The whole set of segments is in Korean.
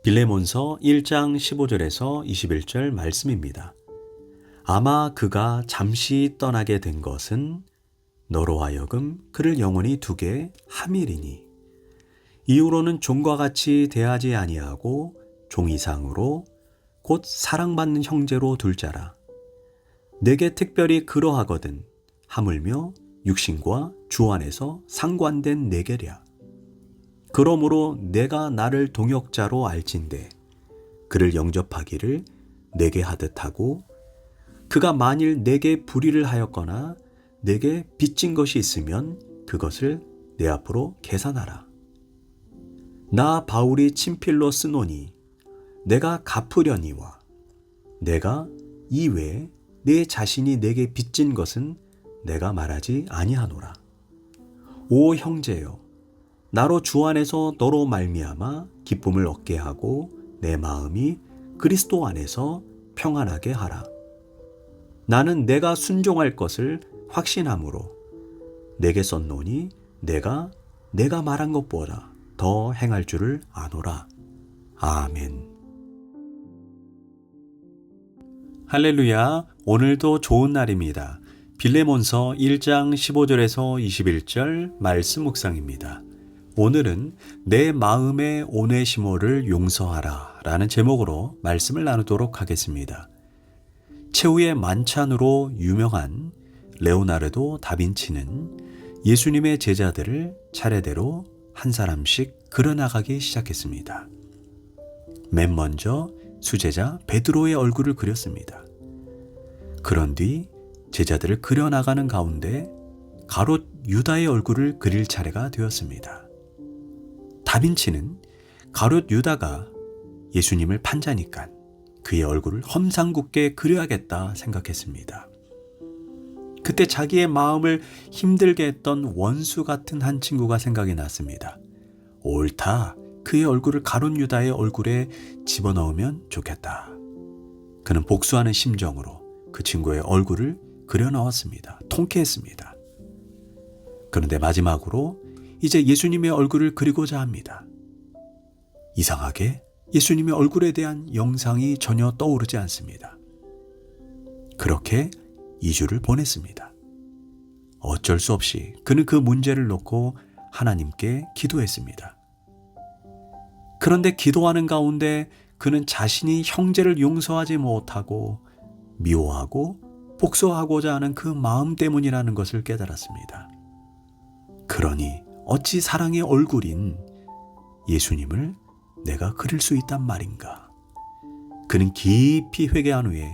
빌레몬서 1장 15절에서 21절 말씀입니다. 아마 그가 잠시 떠나게 된 것은 너로 하여금 그를 영원히 두게 함이리니 이후로는 종과 같이 대하지 아니하고 종 이상으로 곧 사랑받는 형제로 둘 자라. 내게 특별히 그러하거든 하물며 육신과 주 안에서 상관된 내게랴. 그러므로 내가 나를 동역자로 알진대 그를 영접하기를 내게 하듯 하고 그가 만일 내게 불의를 하였거나 내게 빚진 것이 있으면 그것을 내 앞으로 계산하라. 나 바울이 친필로 쓰노니 내가 갚으려니와 내가 이외에 내 자신이 내게 빚진 것은 내가 말하지 아니하노라. 오 형제여, 나로 주 안에서 너로 말미암아 기쁨을 얻게 하고 내 마음이 그리스도 안에서 평안하게 하라. 나는 내가 순종할 것을 확신함으로 내게 썼노니 내가 말한 것보다 더 행할 줄을 아노라. 아멘. 할렐루야. 오늘도 좋은 날입니다. 빌레몬서 1장 15절에서 21절 말씀 묵상입니다. 오늘은 내 마음의 오네시모를 용서하라 라는 제목으로 말씀을 나누도록 하겠습니다. 최후의 만찬으로 유명한 레오나르도 다빈치는 예수님의 제자들을 차례대로 한 사람씩 그려나가기 시작했습니다. 맨 먼저 수제자 베드로의 얼굴을 그렸습니다. 그런 뒤 제자들을 그려나가는 가운데 가롯 유다의 얼굴을 그릴 차례가 되었습니다. 다빈치는 가롯 유다가 예수님을 판자니까 그의 얼굴을 험상궂게 그려야겠다 생각했습니다. 그때 자기의 마음을 힘들게 했던 원수 같은 한 친구가 생각이 났습니다. 옳다, 그의 얼굴을 가롯 유다의 얼굴에 집어넣으면 좋겠다. 그는 복수하는 심정으로 그 친구의 얼굴을 그려넣었습니다. 통쾌했습니다. 그런데 마지막으로 이제 예수님의 얼굴을 그리고자 합니다. 이상하게 예수님의 얼굴에 대한 영상이 전혀 떠오르지 않습니다. 그렇게 2주를 보냈습니다. 어쩔 수 없이 그는 그 문제를 놓고 하나님께 기도했습니다. 그런데 기도하는 가운데 그는 자신이 형제를 용서하지 못하고 미워하고 복수하고자 하는 그 마음 때문이라는 것을 깨달았습니다. 그러니 어찌 사랑의 얼굴인 예수님을 내가 그릴 수 있단 말인가. 그는 깊이 회개한 후에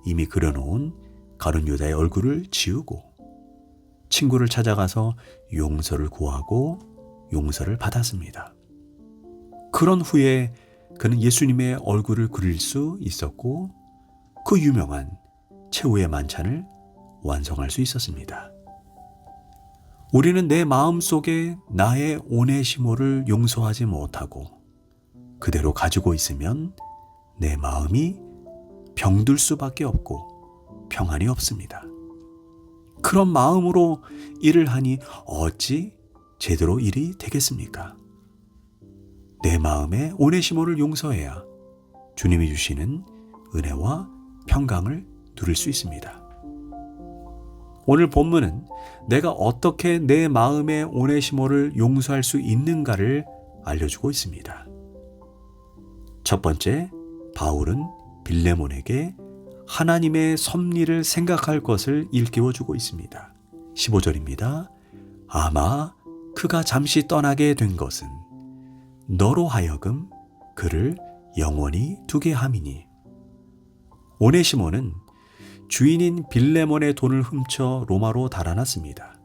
이미 그려놓은 가룟 유다의 얼굴을 지우고 친구를 찾아가서 용서를 구하고 용서를 받았습니다. 그런 후에 그는 예수님의 얼굴을 그릴 수 있었고 그 유명한 최후의 만찬을 완성할 수 있었습니다. 우리는 내 마음속에 나의 오네시모를 용서하지 못하고 그대로 가지고 있으면 내 마음이 병들 수밖에 없고 평안이 없습니다. 그런 마음으로 일을 하니 어찌 제대로 일이 되겠습니까? 내 마음의 오네시모를 용서해야 주님이 주시는 은혜와 평강을 누릴 수 있습니다. 오늘 본문은 내가 어떻게 내 마음의 오네시모를 용서할 수 있는가를 알려주고 있습니다. 첫 번째, 바울은 빌레몬에게 하나님의 섭리를 생각할 것을 일깨워주고 있습니다. 15절입니다. 아마 그가 잠시 떠나게 된 것은 너로 하여금 그를 영원히 두게 함이니. 오네시모는 주인인 빌레몬의 돈을 훔쳐 로마로 달아났습니다.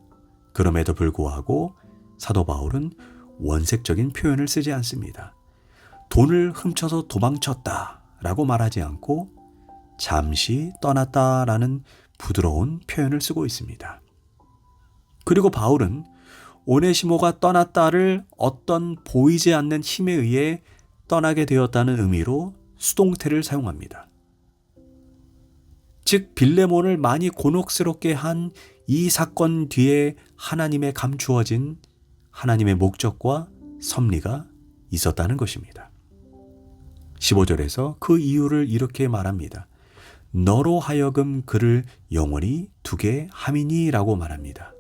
그럼에도 불구하고 사도 바울은 원색적인 표현을 쓰지 않습니다. 돈을 훔쳐서 도망쳤다 라고 말하지 않고 잠시 떠났다 라는 부드러운 표현을 쓰고 있습니다. 그리고 바울은 오네시모가 떠났다를 어떤 보이지 않는 힘에 의해 떠나게 되었다는 의미로 수동태를 사용합니다. 즉 빌레몬을 많이 곤혹스럽게 한 이 사건 뒤에 하나님의 감추어진 하나님의 목적과 섭리가 있었다는 것입니다. 15절에서 그 이유를 이렇게 말합니다. 너로 하여금 그를 영원히 두게 함이니 라고 말합니다.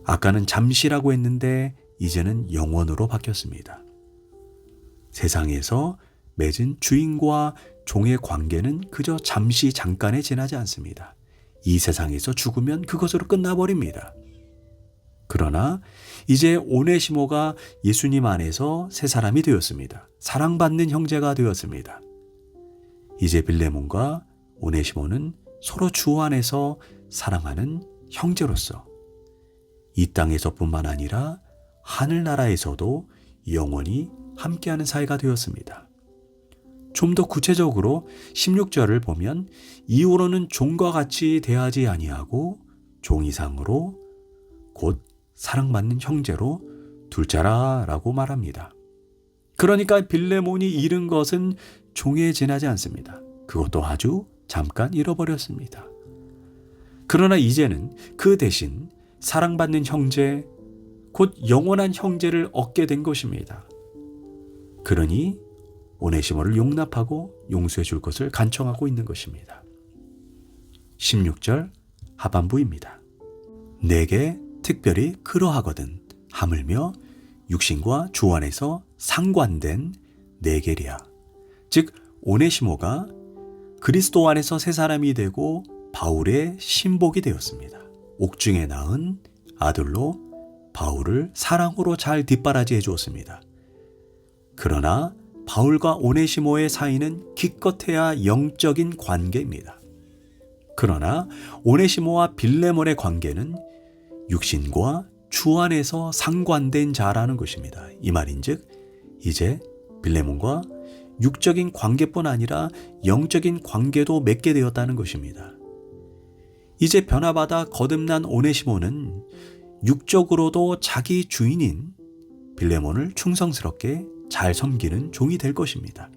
아까는 잠시라고 했는데 이제는 영원으로 바뀌었습니다. 세상에서 맺은 주인과 종의 관계는 그저 잠시 잠깐에 지나지 않습니다. 이 세상에서 죽으면 그것으로 끝나버립니다. 그러나 이제 오네시모가 예수님 안에서 새 사람이 되었습니다. 사랑받는 형제가 되었습니다. 이제 빌레몬과 오네시모는 서로 주 안에서 사랑하는 형제로서 이 땅에서뿐만 아니라 하늘나라에서도 영원히 함께하는 사이가 되었습니다. 좀 더 구체적으로 16절을 보면 이후로는 종과 같이 대하지 아니하고 종 이상으로 곧 사랑받는 형제로 둘자라 라고 말합니다. 그러니까 빌레몬이 잃은 것은 종에 지나지 않습니다. 그것도 아주 잠깐 잃어버렸습니다. 그러나 이제는 그 대신 사랑받는 형제, 곧 영원한 형제를 얻게 된 것입니다. 그러니 오네시모를 용납하고 용서해 줄 것을 간청하고 있는 것입니다. 16절 하반부입니다. 내게 특별히 그러하거든 하물며 육신과 주 안에서 상관된 네게랴. 즉 오네시모가 그리스도 안에서 새 사람이 되고 바울의 신복이 되었습니다. 옥중에 낳은 아들로 바울을 사랑으로 잘 뒷바라지해 주었습니다. 그러나 바울과 오네시모의 사이는 기껏해야 영적인 관계입니다. 그러나 오네시모와 빌레몬의 관계는 육신과 주 안에서 상관된 자라는 것입니다. 이 말인즉 이제 빌레몬과 육적인 관계뿐 아니라 영적인 관계도 맺게 되었다는 것입니다. 이제 변화받아 거듭난 오네시모는 육적으로도 자기 주인인 빌레몬을 충성스럽게 잘 섬기는 종이 될 것입니다.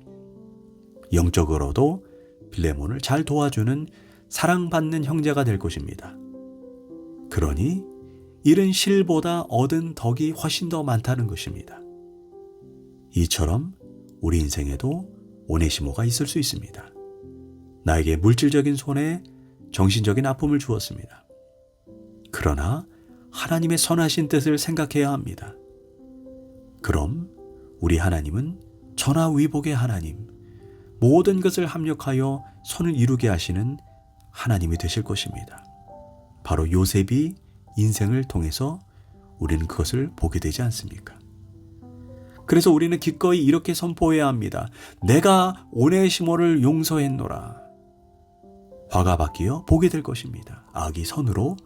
영적으로도 빌레몬을 잘 도와주는 사랑받는 형제가 될 것입니다. 그러니 잃은 실보다 얻은 덕이 훨씬 더 많다는 것입니다. 이처럼 우리 인생에도 오네시모가 있을 수 있습니다. 나에게 물질적인 손해, 정신적인 아픔을 주었습니다. 그러나 하나님의 선하신 뜻을 생각해야 합니다. 그럼 우리 하나님은 전화위복의 하나님, 모든 것을 합력하여 선을 이루게 하시는 하나님이 되실 것입니다. 바로 요셉이 인생을 통해서 우리는 그것을 보게 되지 않습니까? 그래서 우리는 기꺼이 이렇게 선포해야 합니다. 내가 오네시모를 용서했노라. 화가 바뀌어 복이 될 것입니다. 악이 선으로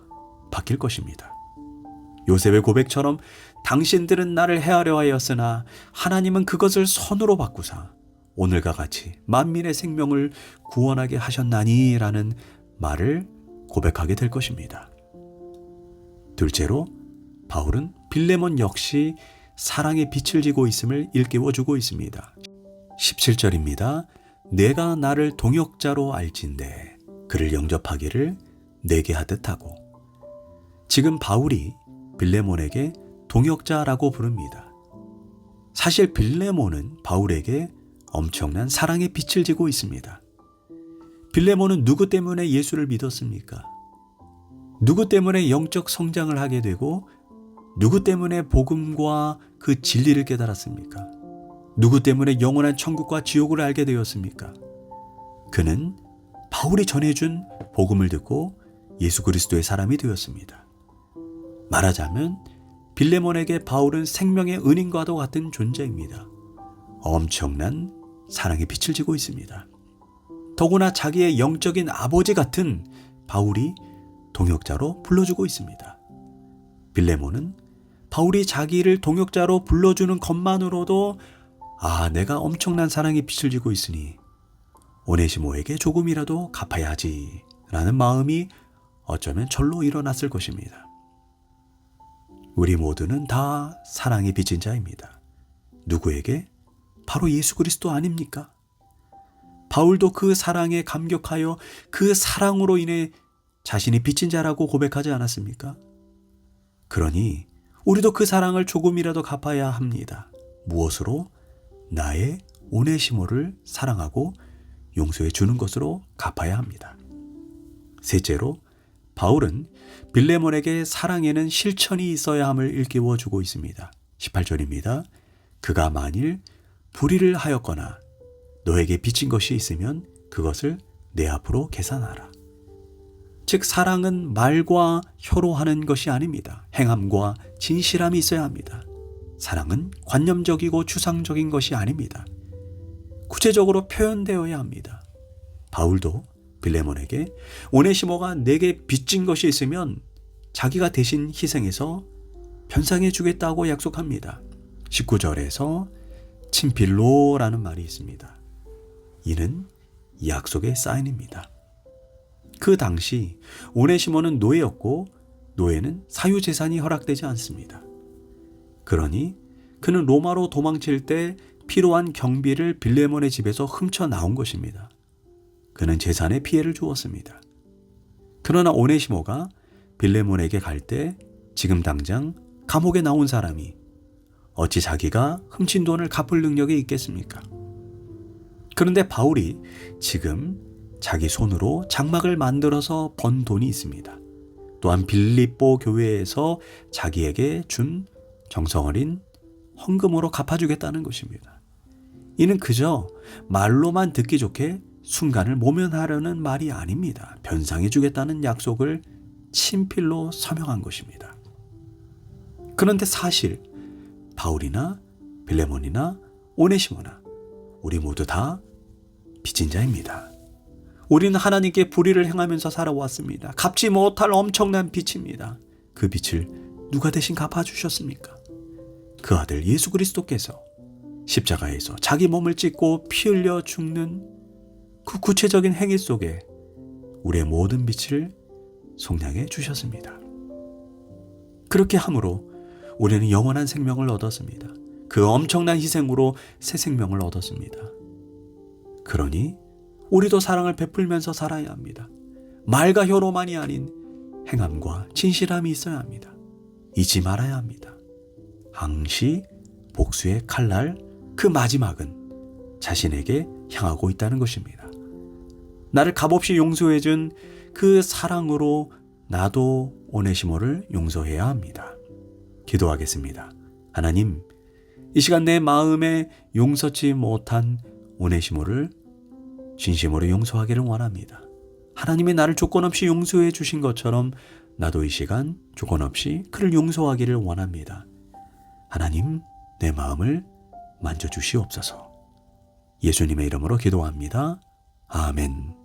바뀔 것입니다. 요셉의 고백처럼 당신들은 나를 해하려 하였으나 하나님은 그것을 선으로 바꾸사 오늘과 같이 만민의 생명을 구원하게 하셨나니 라는 말을 고백하게 될 것입니다. 둘째로 바울은 빌레몬 역시 사랑의 빛을 지고 있음을 일깨워주고 있습니다. 17절입니다. 내가 나를 동역자로 알진대 그를 영접하기를 내게 하듯 하고. 지금 바울이 빌레몬에게 동역자라고 부릅니다. 사실 빌레몬은 바울에게 엄청난 사랑의 빛을 지고 있습니다. 빌레몬은 누구 때문에 예수를 믿었습니까? 누구 때문에 영적 성장을 하게 되고 누구 때문에 복음과 그 진리를 깨달았습니까? 누구 때문에 영원한 천국과 지옥을 알게 되었습니까? 그는 바울이 전해준 복음을 듣고 예수 그리스도의 사람이 되었습니다. 말하자면 빌레몬에게 바울은 생명의 은인과도 같은 존재입니다. 엄청난 사랑의 빛을 지고 있습니다. 더구나 자기의 영적인 아버지 같은 바울이 동역자로 불러주고 있습니다. 빌레몬은 바울이 자기를 동역자로 불러주는 것만으로도 내가 엄청난 사랑의 빛을 지고 있으니 오네시모에게 조금이라도 갚아야지 라는 마음이 어쩌면 절로 일어났을 것입니다. 우리 모두는 다 사랑의 빚진 자입니다. 누구에게? 바로 예수 그리스도 아닙니까? 바울도 그 사랑에 감격하여 그 사랑으로 인해 자신이 빚진 자라고 고백하지 않았습니까? 그러니 우리도 그 사랑을 조금이라도 갚아야 합니다. 무엇으로? 나의 오네시모를 사랑하고 용서해 주는 것으로 갚아야 합니다. 셋째로 바울은 빌레몬에게 사랑에는 실천이 있어야 함을 일깨워 주고 있습니다. 18절입니다. 그가 만일 불의를 하였거나 너에게 빚진 것이 있으면 그것을 내 앞으로 계산하라. 즉 사랑은 말과 혀로 하는 것이 아닙니다. 행함과 진실함이 있어야 합니다. 사랑은 관념적이고 추상적인 것이 아닙니다. 구체적으로 표현되어야 합니다. 바울도 빌레몬에게 오네시모가 내게 빚진 것이 있으면 자기가 대신 희생해서 변상해 주겠다고 약속합니다. 19절에서 친필로라는 말이 있습니다. 이는 약속의 사인입니다. 그 당시 오네시모는 노예였고 노예는 사유재산이 허락되지 않습니다. 그러니 그는 로마로 도망칠 때 필요한 경비를 빌레몬의 집에서 훔쳐 나온 것입니다. 그는 재산에 피해를 주었습니다. 그러나 오네시모가 빌레몬에게 갈 때 지금 당장 감옥에 나온 사람이 어찌 자기가 훔친 돈을 갚을 능력이 있겠습니까? 그런데 바울이 지금 자기 손으로 장막을 만들어서 번 돈이 있습니다. 또한 빌립보 교회에서 자기에게 준 정성어린 헌금으로 갚아주겠다는 것입니다. 이는 그저 말로만 듣기 좋게 순간을 모면하려는 말이 아닙니다. 변상해 주겠다는 약속을 친필로 서명한 것입니다. 그런데 사실 바울이나 빌레몬이나 오네시모나 우리 모두 다 빚진 자입니다. 우리는 하나님께 불의를 행하면서 살아왔습니다. 갚지 못할 엄청난 빚입니다. 그 빚을 누가 대신 갚아주셨습니까? 그 아들 예수 그리스도께서 십자가에서 자기 몸을 찢고 피 흘려 죽는 그 구체적인 행위 속에 우리의 모든 빚을 속량해 주셨습니다. 그렇게 함으로 우리는 영원한 생명을 얻었습니다. 그 엄청난 희생으로 새 생명을 얻었습니다. 그러니 우리도 사랑을 베풀면서 살아야 합니다. 말과 혀로만이 아닌 행함과 진실함이 있어야 합니다. 잊지 말아야 합니다. 항시 복수의 칼날 그 마지막은 자신에게 향하고 있다는 것입니다. 나를 값없이 용서해준 그 사랑으로 나도 오네시모를 용서해야 합니다. 기도하겠습니다. 하나님, 이 시간 내 마음에 용서치 못한 오네시모를 진심으로 용서하기를 원합니다. 하나님이 나를 조건 없이 용서해 주신 것처럼 나도 이 시간 조건 없이 그를 용서하기를 원합니다. 하나님, 내 마음을 만져주시옵소서. 예수님의 이름으로 기도합니다. 아멘.